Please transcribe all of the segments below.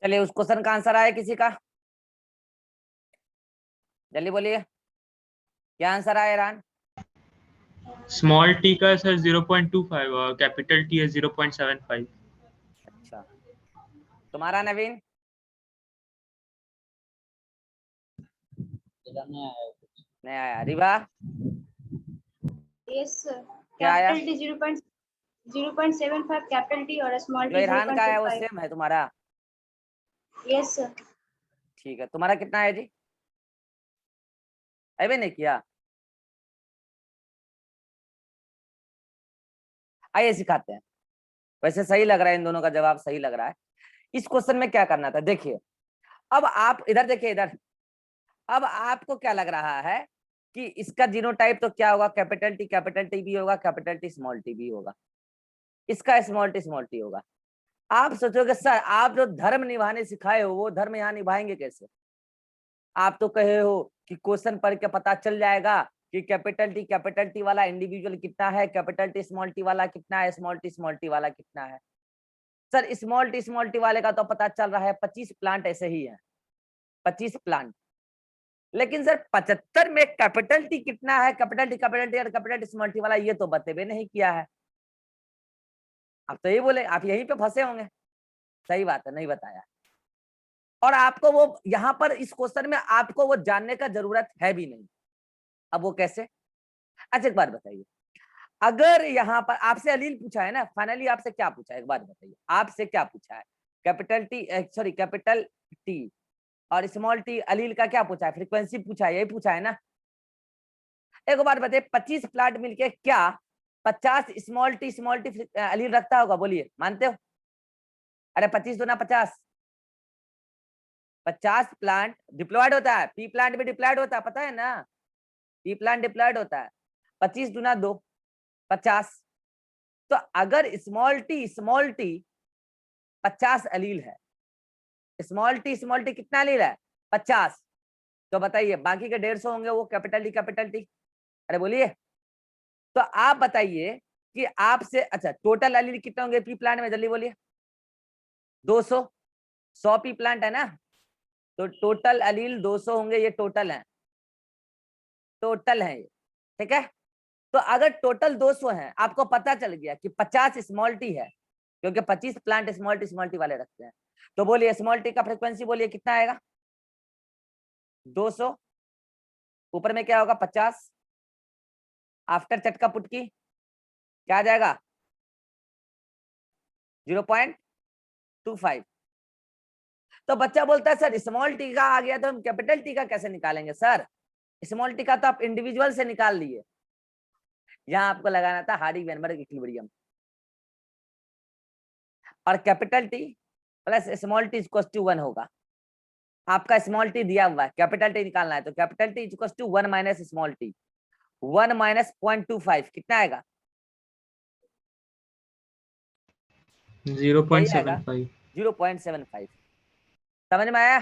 चलिए उस क्वेश्चन का आंसर आया किसी का, जल्दी बोलिए क्या आंसर आया ईरान। स्मॉल टी का सर 0.25 और कैपिटल टी है 0.75। अच्छा, तुम्हारा नवीन। नहीं आया। रिवा यस सर, क्या आया? कैपिटल टी 0.75 कैपिटल टी और स्मॉल जो टी ईरान का है वो 0.25। सेम है तुम्हारा। Yes sir. ठीक है, तुम्हारा कितना है जी? अभी नहीं किया। आइए सिखाते हैं। वैसे सही लग रहा है, इन दोनों का जवाब सही लग रहा है। इस क्वेश्चन में क्या करना था देखिए, अब आप इधर देखिए इधर। अब आपको क्या लग रहा है कि इसका जीनोटाइप तो क्या होगा, कैपिटल टी भी होगा, कैपिटल टी स्मॉल टी भी होगा, इसका स्मॉल टी होगा। आप सोचोगे सर आप जो धर्म निभाने सिखाए हो वो धर्म यहाँ निभाएंगे कैसे? आप तो कहे हो कि क्वेश्चन पढ़ के पता चल जाएगा कि कैपिटल टी वाला इंडिविजुअल कितना है, कैपिटल टी स्मॉल टी वाला कितना है, स्मॉल टी वाला कितना है। सर स्मॉल टी वाले का तो पता चल रहा है 25 प्लांट ऐसे ही है, 25 प्लांट। लेकिन सर 75 में कैपिटल टी कितना है, कैपिटल टी और कैपिटल टी स्मॉल टी वाला ये तो बतेबे नहीं किया है। आप तो यही बोले, आप यहीं पे फंसे होंगे। सही बात है, नहीं बताया। और आपको वो यहाँ पर इस क्वेश्चन में आपको वो जानने का जरूरत है भी नहीं। अब वो कैसे? अच्छा एक बात बताइए, अगर यहाँ पर आपसे अलील पूछा है ना, फाइनली आपसे क्या पूछा है एक बात बताइए, आपसे क्या पूछा है? कैपिटल टी और स्मॉल टी, अलील का क्या पूछा है? फ्रीक्वेंसी पूछा है, यही पूछा है ना। एक बार बताइए 25 प्लांट मिलके क्या 50 स्मॉल टी अलील रखता होगा? बोलिए, मानते हो? अरे 25 दूना 50, 50 प्लांट डिप्लॉयड होता है, पी प्लांट भी डिप्लॉयड होता है, पता है ना, पी प्लांट डिप्लॉयड होता है। 25 दूना 2, 50। तो अगर स्मॉल टी 50 अलील है, स्मॉल टी कितना अलील है? 50। तो बताइए बाकी के 150 होंगे वो कैपिटल टी। अरे बोलिए, तो आप बताइए कि आपसे अच्छा टोटल अलील कितने होंगे पी प्लांट में, जल्दी बोलिए। 200, 100 पी प्लांट है ना, तो टोटल अलील 200 होंगे, ये टोटल है, टोटल है ये, ठीक है। तो अगर टोटल 200 है, आपको पता चल गया कि 50 स्मॉल टी है, क्योंकि 25 प्लांट स्मॉल टी वाले रखते हैं। तो बोलिए स्मॉल टी का फ्रीक्वेंसी बोलिए कितना आएगा? 200, ऊपर में क्या होगा 50, आफ्टर चटका पुटकी क्या आ जाएगा? 0.25। तो बच्चा बोलता है सर स्मॉल टी का आ गया तो हम कैपिटल टी का कैसे निकालेंगे? सर स्मॉल टी का तो आप इंडिविजुअल से निकाल लिए, यहाँ आपको लगाना था हार्डी वेनबर्ग इक्विलिब्रियम। और capital T plus small T equal to 1 होगा। आपका स्मॉल टी दिया हुआ है, कैपिटल टी निकालना है, तो capital T equal to 1 minus small T, 1 minus 0.25 कितना आएगा? 0.75। 0.75। समझ में आया?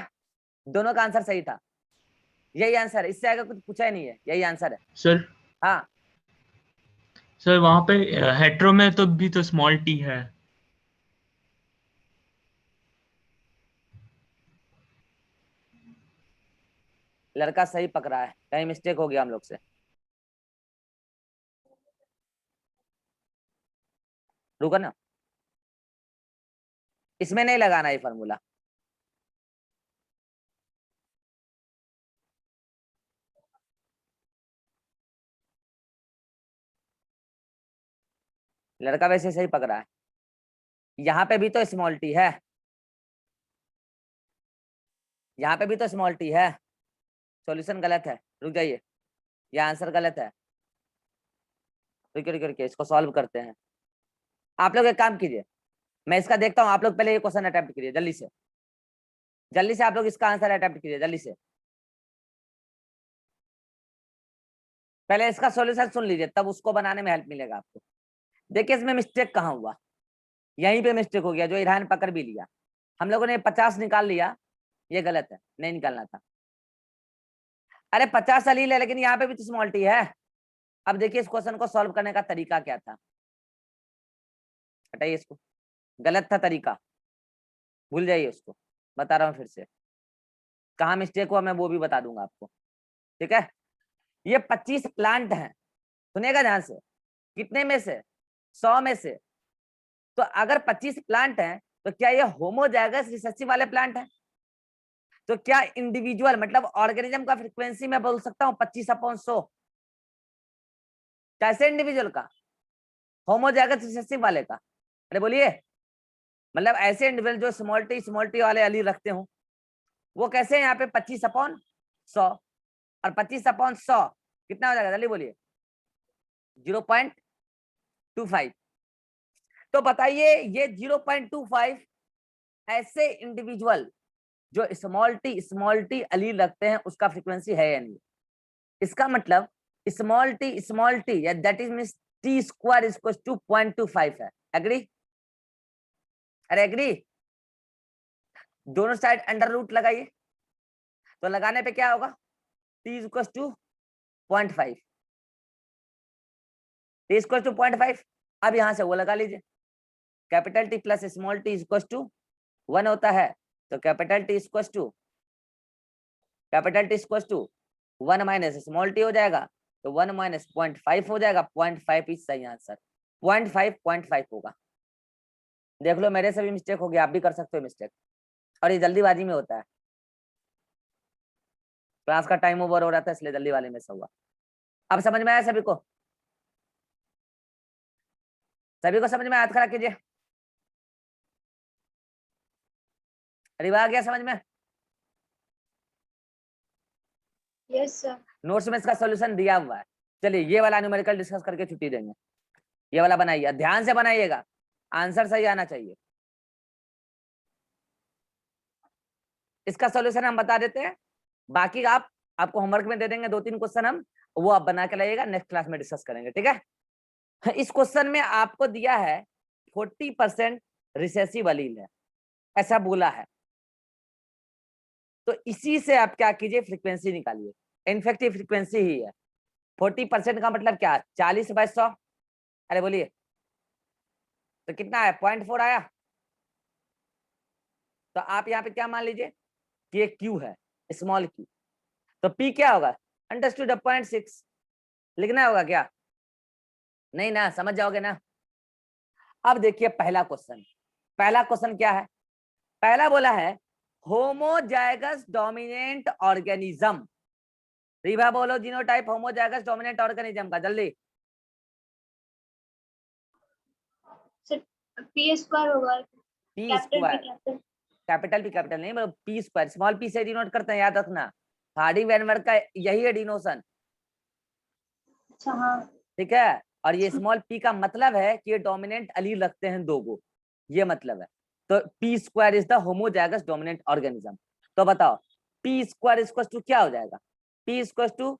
दोनों का आंसर सही था, यही आंसर है, इससे आगे कुछ पूछा ही नहीं है, यही आंसर है। सर हाँ सर वहां पे हेट्रो में तो भी तो स्मॉल टी है। लड़का सही पकड़ा है, कहीं मिस्टेक हो गया हम लोग से। रुको ना, इसमें नहीं लगाना ये फॉर्मूला। लड़का वैसे सही पकड़ा है, यहाँ पे भी तो स्मॉल टी है, यहाँ पे भी तो स्मॉल टी है। सॉल्यूशन गलत है, रुक जाइए, ये आंसर गलत है। रुकिए रुकिए रुकिए, इसको सॉल्व करते हैं। आप लोग एक काम कीजिए, मैं इसका देखता हूँ, आप लोग पहले ये क्वेश्चन अटेम्प्ट कीजिए जल्दी से, जल्दी से आप लोग इसका आंसर अटेम्प्ट कीजिए जल्दी से। पहले इसका सॉल्यूशन सुन लीजिए, तब उसको बनाने में हेल्प मिलेगा आपको। देखिए इसमें मिस्टेक कहाँ हुआ, यहीं पे मिस्टेक हो गया, जो ईरान पकड़ भी लिया। हम लोगों ने 50 निकाल लिया, ये गलत है, नहीं निकालना था। अरे 50 अलील है लेकिन यहाँ पे भी तो स्मॉल टी है। अब देखिए इस क्वेश्चन को सॉल्व करने का तरीका क्या था, हटाइए इसको, गलत था तरीका, भूल जाइए उसको, बता रहा हूँ फिर से, कहाँ मिस्टेक हुआ मैं वो भी बता दूंगा आपको, ठीक है। ये 25 प्लांट हैं, सुनेगा ध्यान से, कितने में से, 100 में से। तो अगर 25 प्लांट हैं तो क्या ये होमोजाइगस रिसेसिव वाले प्लांट हैं? तो क्या इंडिविजुअल मतलब ऑर्गेनिज्म का फ्रीक्वेंसी मैं बोल सकता हूँ 25/100? कैसे इंडिविजुअल का? होमोजाइगस रिसेसिव वाले का। अरे बोलिए, मतलब ऐसे इंडिविजुअल जो स्मॉल टी वाले अली रखते हो, वो कैसे हैं यहाँ पे 25/100, और 25/100 कितना हो जाएगा जल्दी बोलिए? 0.25। तो बताइए ये 0.25 ऐसे इंडिविजुअल जो स्मॉल टी अलील रखते हैं उसका फ्रीक्वेंसी है या नहीं? इसका मतलब स्मॉल टी या that is means T square equal to 0.25 है। एग्री? अरे एग्री? दोनों साइड अंडर रूट लगाइए, तो लगाने पे क्या होगा? T equal to 0.5, T equal to 0.5। अब यहां से वो लगा लीजिए, capital T plus small T equal to 1 होता है, तो capital T equal to 1 minus small T हो जाएगा, तो 1 माइनस 0.5 हो जाएगा। 0.5 इज सही आंसर, 0.5 होगा। देख लो मेरे से भी मिस्टेक हो गया, आप भी कर सकते हो मिस्टेक, और ये जल्दीबाजी में होता है, क्लास का टाइम ओवर हो रहा था इसलिए जल्दीबाजी में से हुआ। अब समझ में आया सभी को? सभी को समझ में आया? हाथ खड़ा कीजिए। रिवा आ गया समझ में? Yes, sir. नोट्स में इसका सॉल्यूशन दिया हुआ है। चलिए ये वाला न्यूमेरिकल डिस्कस करके छुट्टी देंगे। ये वाला बनाइए, ध्यान से बनाइएगा, आंसर सही आना चाहिए। इसका सॉल्यूशन हम बता देते हैं, बाकी आपको होमवर्क में दे देंगे 2-3 क्वेश्चन, हम वो आप बना के लाइएगा, नेक्स्ट क्लास में डिस्कस करेंगे, ठीक है। इस क्वेश्चन में आपको दिया है 40% रिसेसिव अलील है, ऐसा बोला है। तो इसी से आप क्या कीजिए, फ्रीक्वेंसी निकालिए। इनफेक्टिव फ्रीक्वेंसी ही है 40% का मतलब क्या? 40/100। अरे बोलिए, तो कितना है? 0.4 आया। तो आप यहाँ पे क्या मान लीजिए कि ये क्यू है, स्मॉल क्यू, तो पी क्या होगा? अंडरस्टूड 0.6 लिखना होगा क्या? नहीं ना, समझ जाओगे ना। अब देखिए पहला क्वेश्चन क्या है? पहला बोला है होमोजाइगस डोमिनेंट ऑर्गेनिज्म। रिभा बोलो जीनोटाइप होमोजाइगस डोमिनेंट ऑर्गेनिज्म का जल्दी। Sir, P square होगा। P Capital P square, capital. Capital P capital नहीं, मतलब पी स्क्वायर, स्मॉल पी से डिनोट करते हैं, याद रखना। हार्डी वेनवर्थ का यही है डिनोशन, अच्छा हाँ। ठीक है। और ये स्मॉल पी का मतलब है कि ये डोमिनेंट अलील रखते हैं 2 गो, ये मतलब है। तो P square is the homozygous dominant organism. तो बताओ पी स्क्वायर इक्वल टू क्या हो जाएगा? पी इक्वल टू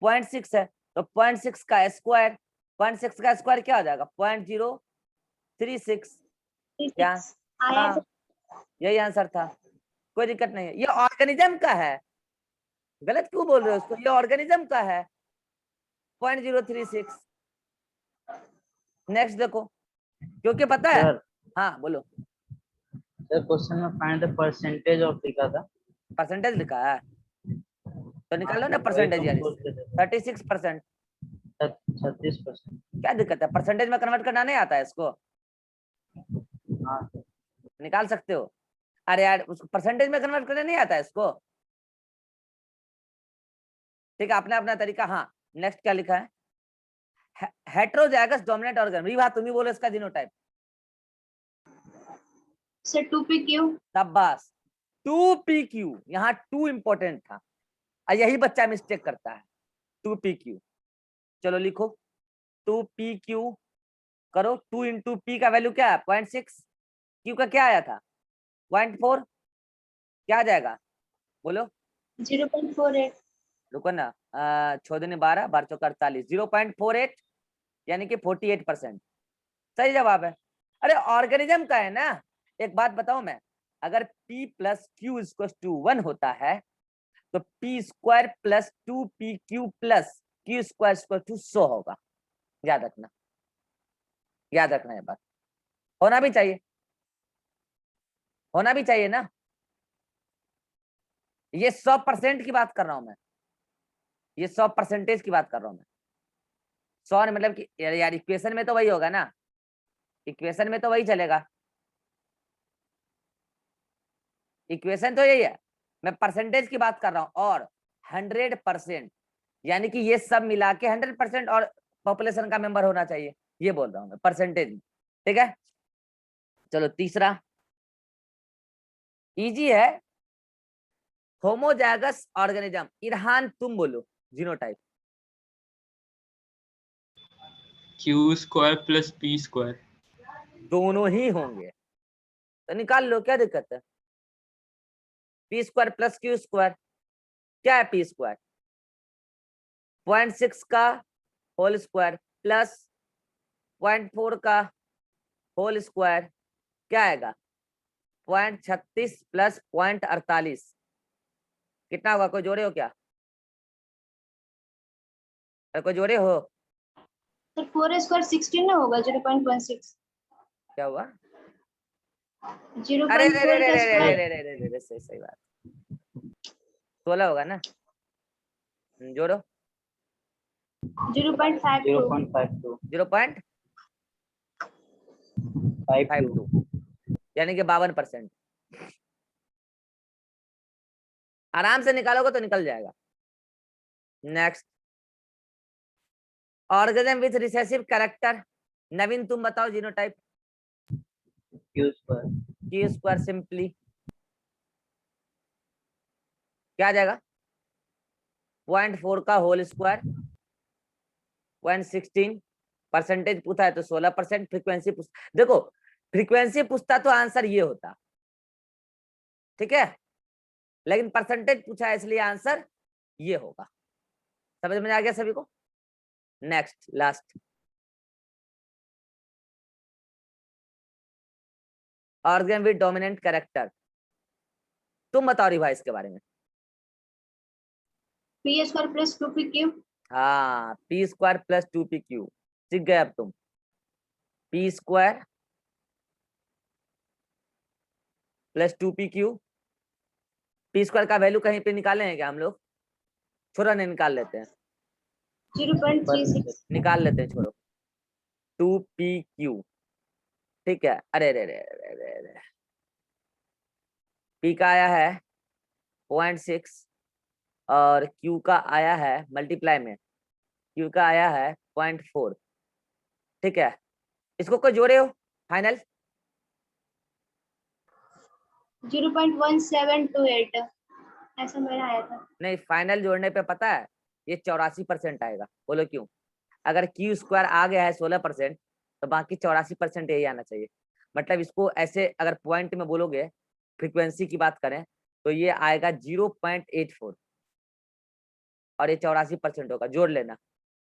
0.6 है, तो 0.6 का स्क्वायर, 0.6 का स्क्वायर क्या हो जाएगा? 0.036। क्या? आया हाँ, यही आंसर था, कोई दिक्कत नहीं है। ये ऑर्गेनिज्म का है, गलत क्यों बोल रहे हो उसको? ये ऑर्गेनिज्म का है 0.036। नेक्स्ट देखो, क्योंकि पता है। सर हाँ बोलो। सर क्वेश्चन में फाइंड द परसेंटेज ऑफ लिखा था। परसेंटेज लिखा है तो निकालो ना वही परसेंटेज यार, कंपोज कर देते 36%। 36%। क्या दिक्कत है? परसेंटेज में कन्वर्ट करना नहीं आता है इसको? हाँ निकाल सकते हो। अरे यार उसको परसेंटेज में कन्वर्ट करना नहीं आता है इसको, ठीक है, अपना अपना तरीका। हाँ नेक्स्ट क्या लिखा है? Heterozygous dominant organ. रिवा तुम ही बोलो इसका जीनोटाइप। Sir 2pq। शाबाश, 2pq। यहाँ 2 इंपॉर्टेंट था, और यही बच्चा मिस्टेक करता है, 2pq। चलो लिखो 2pq, करो 2 इंटू पी का वैल्यू क्या है? 0.6, क्यू का क्या आया था? 0.4, क्या आ जाएगा बोलो? 0.48। रुको ना, 6×12 12 48, 0.48 यानी कि 48% सही जवाब है। अरे ऑर्गेनिज्म का है ना। एक बात बताऊं मैं, अगर P plus Q equal to 1 होता है तो P square plus 2PQ plus Q square equal to 100 होगा। याद रखना, याद रखना ये बात, होना भी चाहिए, होना भी चाहिए ना। ये 100% की बात कर रहा हूं मैं, ये 100% की बात कर रहा हूं मैं। 100 मतलब कि यार इक्वेशन में तो वही होगा ना, इक्वेशन में तो वही चलेगा, इक्वेशन तो यही है, मैं परसेंटेज की बात कर रहा हूं। और 100% यानी कि ये सब मिला के 100% और पॉपुलेशन का मेंबर होना चाहिए, ये बोल रहा हूं मैं परसेंटेज में। ठीक है, चलो तीसरा इजी है, होमोजाइगस ऑर्गेनिज्म। इरहान तुम बोलो genotype. Q square plus P square. दोनों ही होंगे तो निकाल लो, क्या दिक्कत है। P square plus Q square, क्या है पी स्क्वायर? 0.6 का होल स्क्वायर प्लस 0.4 का होल स्क्वायर, क्या आएगा? 0.36 प्लस 0.48, कितना होगा? कोई जोड़े हो क्या? अरे कोई जोड़े हो? सर 4 स्क्वायर 16 ना होगा 0.16। क्या हुआ? 0.4 अरे रे रे रे का रे रे स्क्वायर रे रे रे रे रे, सही सही बात, 16 होगा ना। जोड़ो 0.52। 0.52 0.52 यानी कि 52%। आराम से निकालोगे तो निकल जाएगा। Next, organism with recessive character. Naveen तुम बताओ genotype. Q square Q square simply क्या आ जाएगा? 0.4 का होल स्क्वायर 0.16, परसेंटेज पूछा है तो 16%। फ्रीक्वेंसी देखो, फ्रीक्वेंसी पूछता तो आंसर ये होता, ठीक है, लेकिन परसेंटेज पूछा है इसलिए आंसर ये होगा। समझ में आ गया सभी को? Next last, organ with dominant character. तुम बताओ रिवाइज इसके बारे में। P square plus 2pq। हाँ, पी स्क्वायर प्लस 2pq, सीख गए अब तुम। P square plus 2pq, P square का वैल्यू कहीं पे निकाले हैं क्या हम लोग? छोड़ो नहीं, निकाल लेते हैं, 0.36। निकाल लेते हैं, छोड़ो। 2pq, ठीक है। अरे रे रे रे रे रे, पी का आया है 0.6 और क्यू का आया है मल्टीप्लाई में, क्यू का आया है 0.4, ठीक है। इसको कोई जोड़े हो फाइनल? 0.1728 ऐसा मेरा आया था। नहीं, फाइनल जोड़ने पे पता है ये 84% आएगा। बोलो क्यों? अगर क्यू स्क्वायर आ गया है 16% तो बाकी 84% यही आना चाहिए। मतलब इसको ऐसे अगर पॉइंट में बोलोगे, फ्रीक्वेंसी की बात करें तो ये आएगा 0.84 और ये 84% होगा। जोड़ लेना,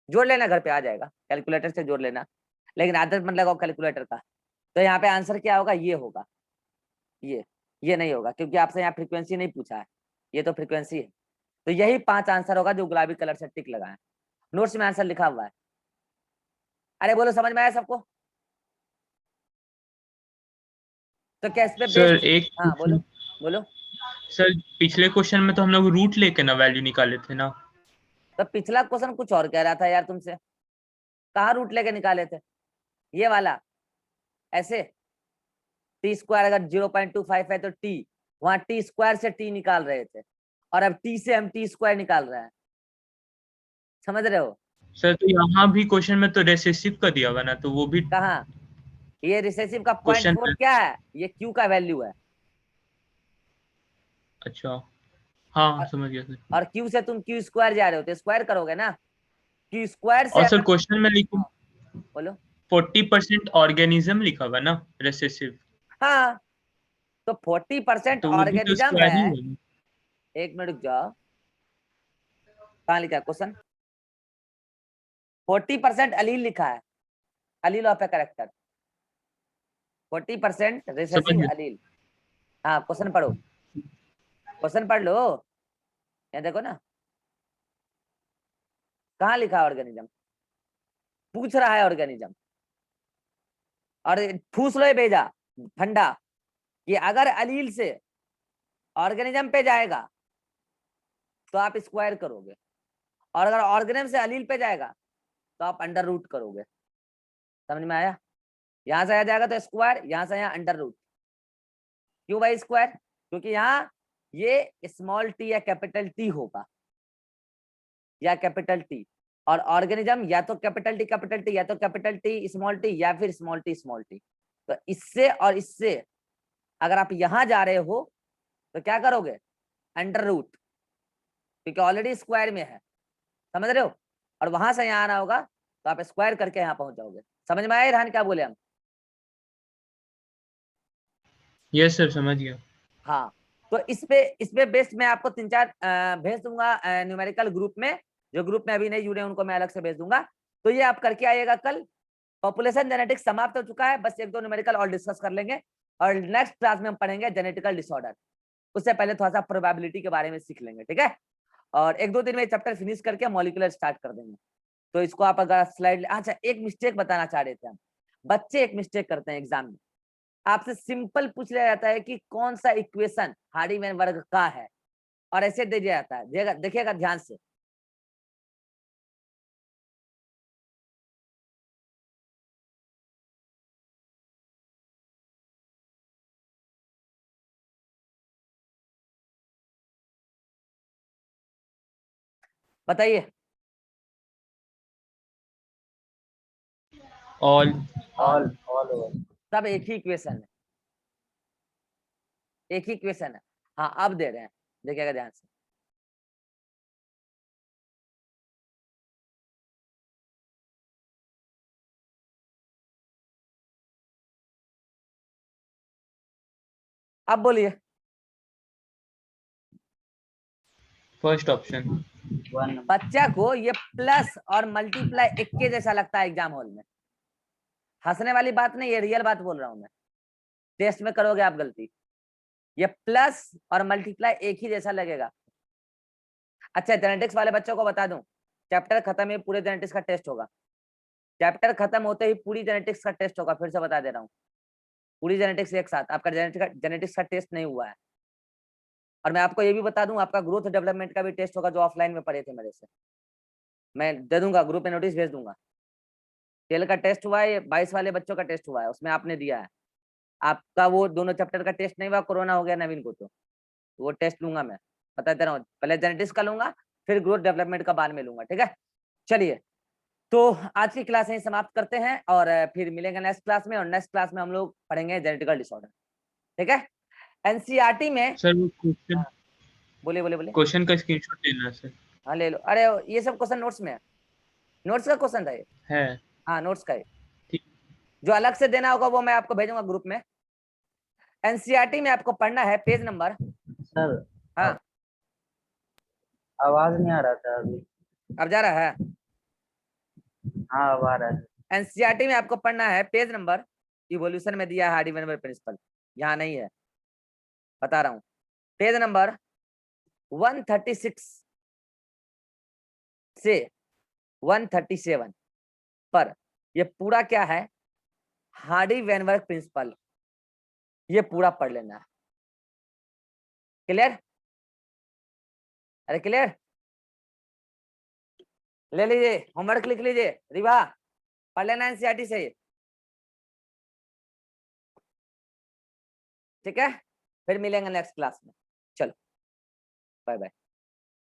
जोड़ लेना, घर पे आ जाएगा, कैलकुलेटर से जोड़ लेना, लेकिन आदत मत लगाओ कैलकुलेटर का। तो यहाँ पे आंसर क्या होगा? ये होगा, ये नहीं होगा क्योंकि आपसे यहाँ फ्रीक्वेंसी नहीं पूछा है, ये तो फ्रीक्वेंसी है। तो यही 5 आंसर होगा जो गुलाबी कलर से टिक लगाए। नोट्स में आंसर लिखा हुआ है। अरे बोलो, समझ में आया सबको? तो क्या इस पे सर बेस्ड? एक हाँ बोलो बोलो। सर पिछले क्वेश्चन में तो हम लोग रूट लेके ना वैल्यू निकाले थे ना। तो पिछला क्वेश्चन कुछ और कह रहा था यार तुमसे, कहाँ रूट लेके निकाले थे? ये वाला ऐसे, टी स्क्वायर अगर 0.25 है तो टी, वहां टी स्क्वायर से टी निकाल रहे थे और अब टी से हम टी स्क्वायर निकाल रहे हैं। समझ रहे हो? सर तो यहाँ भी क्वेश्चन में तो रेसेसिव का दिया हुआ ना, तो वो भी कहाँ? ये रिसेसिव का क्वेश्चन 0.4 में। क्या है? ये क्यू का वैल्यू है। अच्छा, हाँ और, समझ गया सर। और क्यू से तुम क्यू स्क्वायर जा रहे हो तो स्क्वायर करोगे ना, क्यू स्क्वायर से और सर अगर क्वेश्चन में लेकिन हाँ, बोलो। 40% ऑर्गेनिज्म लिखा हुआ ना रेसेसिव, हाँ, तो 40% तो वो भी तो ऑर्गेनिज्म स्क्वायर ही है। हुआ ना। एक मिनट रुक जाओ, कहाँ लिखा है क्वेश्चन? 40% अलील लिखा है, अलील ऑफ ए करेक्टर, 40% समझ रिसेसिव गया। अलील। हाँ, क्वेश्चन पढ़ो, क्वेश्चन पढ़ लो, ये देखो ना कहाँ लिखा है ऑर्गेनिज्म, पूछ रहा है ऑर्गेनिज्म, और ठूस लो ये भेजा फंडा कि अगर अलील से ऑर्गेनिज्म पे जाएगा तो आप स्क्वायर करोगे, और अगर ऑर्गेनिज्म से अलील पे जाएगा तो आप अंडर रूट करोगे। समझ में आया? यहां से आ जाएगा तो स्क्वायर, यहां से यहाँ अंडर रूट। क्यों भाई स्क्वायर? क्योंकि यहाँ ये स्मॉल टी या कैपिटल टी होगा, या कैपिटल टी, और ऑर्गेनिज्म या तो कैपिटल टी या तो कैपिटल टी स्मॉल टी, या फिर स्मॉल टी। तो इससे और इससे अगर आप यहां जा रहे हो तो क्या करोगे? अंडर रूट, क्योंकि ऑलरेडी स्क्वायर में है, समझ रहे हो? और वहां से यहाँ आना होगा तो आप स्क्वायर करके यहाँ पहुंच जाओगे। समझ में आया इरहान क्या बोले हम? यस सर, समझ गया। हाँ, तो इस पे बेस्ट मैं आपको 3-4 भेज दूंगा न्यूमेरिकल ग्रुप में, जो ग्रुप में अभी नहीं जुड़े उनको मैं अलग से भेज दूंगा। तो ये आप करके आइएगा कल। पॉपुलेशन जेनेटिक्स समाप्त हो चुका है, बस 1-2 न्यूमेरिकल और डिस्कस कर लेंगे, और नेक्स्ट क्लास में हम पढ़ेंगे जेनेटिकल डिसऑर्डर। उससे पहले थोड़ा सा प्रोबेबिलिटी के बारे में सीख लेंगे, ठीक है? और 1-2 दिन में चैप्टर फिनिश करके मॉलिक्यूलर स्टार्ट कर देंगे। तो इसको आप अगर स्लाइड, अच्छा एक मिस्टेक बताना चाह रहे थे हम, बच्चे एक मिस्टेक करते हैं एग्जाम में, आपसे सिंपल पूछ लिया जाता है कि कौन सा इक्वेशन हार्डी-वेन वर्ग का है, और ऐसे दे दिया जाता है। देखिएगा ध्यान से, बताइए। All all over. सब एक ही इक्वेशन है, एक ही इक्वेशन है। हाँ अब दे रहे हैं, देखिएगा ध्यान से। अब बोलिए। First option. 1 बच्चा को ये प्लस और मल्टीप्लाई एक के जैसा लगता है एग्जाम हॉल में, हंसने वाली बात नहीं, ये रियल बात बोल रहा हूं मैं। टेस्ट में करोगे आप गलती, ये प्लस और मल्टीप्लाई एक ही जैसा लगेगा। अच्छा जेनेटिक्स वाले बच्चों को बता दूं, चैप्टर खत्म है पूरे जेनेटिक्स का टेस्ट होगा। चैप्टर खत्म होते ही पूरी जेनेटिक्स का टेस्ट होगा, फिर से बता दे रहा हूँ, पूरी जेनेटिक्स एक साथ। आपका जेनेटिक्स का टेस्ट नहीं हुआ है। और मैं आपको ये भी बता दूं, आपका ग्रोथ डेवलपमेंट का भी टेस्ट होगा, जो ऑफलाइन में पढ़े थे मेरे से, मैं दे दूंगा, ग्रुप में नोटिस भेज दूंगा। टेल का टेस्ट हुआ है, 22 वाले बच्चों का टेस्ट हुआ है, उसमें आपने दिया है। आपका वो दोनों चैप्टर का टेस्ट नहीं हुआ, कोरोना हो गया नवीन को, तो वो टेस्ट लूंगा मैं, बता दे रहा हूँ। पहले जेनेटिक्स का लूंगा, फिर ग्रोथ डेवलपमेंट का बाद में लूंगा, ठीक है? चलिए, तो आज की क्लास यहीं समाप्त करते हैं, और फिर मिलेंगे नेक्स्ट क्लास में, और नेक्स्ट क्लास में हम लोग पढ़ेंगे जेनेटिकल डिसऑर्डर, ठीक है? एनसीईआरटी में, सर वो क्वेश्चन, बोलिए। क्वेश्चन का स्क्रीनशॉट लेना सर। हाँ ले लो, अरे ये सब क्वेश्चन नोट्स में है, नोट्स का क्वेश्चन था ये। है। हाँ नोट्स का है, ठीक। जो अलग से देना होगा वो मैं आपको भेजूंगा ग्रुप में। एनसीईआरटी में आपको पढ़ना है पेज नंबर, सर हाँ आवाज नहीं आ रहा था अभी। अब जा रहा है। हाँ अब आ रहा है। एनसीईआरटी में आपको पढ़ना है पेज नंबर, इवोल्यूशन में दिया है हार्डी-वेन प्रिंसिपल, यहाँ नहीं है, बता रहा हूँ। पेज नंबर 136 से 137 पर ये पूरा क्या है, हार्डी-वेन प्रिंसिपल, ये पूरा पढ़ लेना है। क्लियर? अरे क्लियर? ले लीजिए, होमवर्क लिख लीजिए, रिवा पढ़ लेना एनसीईआरटी से, ठीक है? फिर मिलेंगे नेक्स्ट क्लास में, चलो बाय बाय।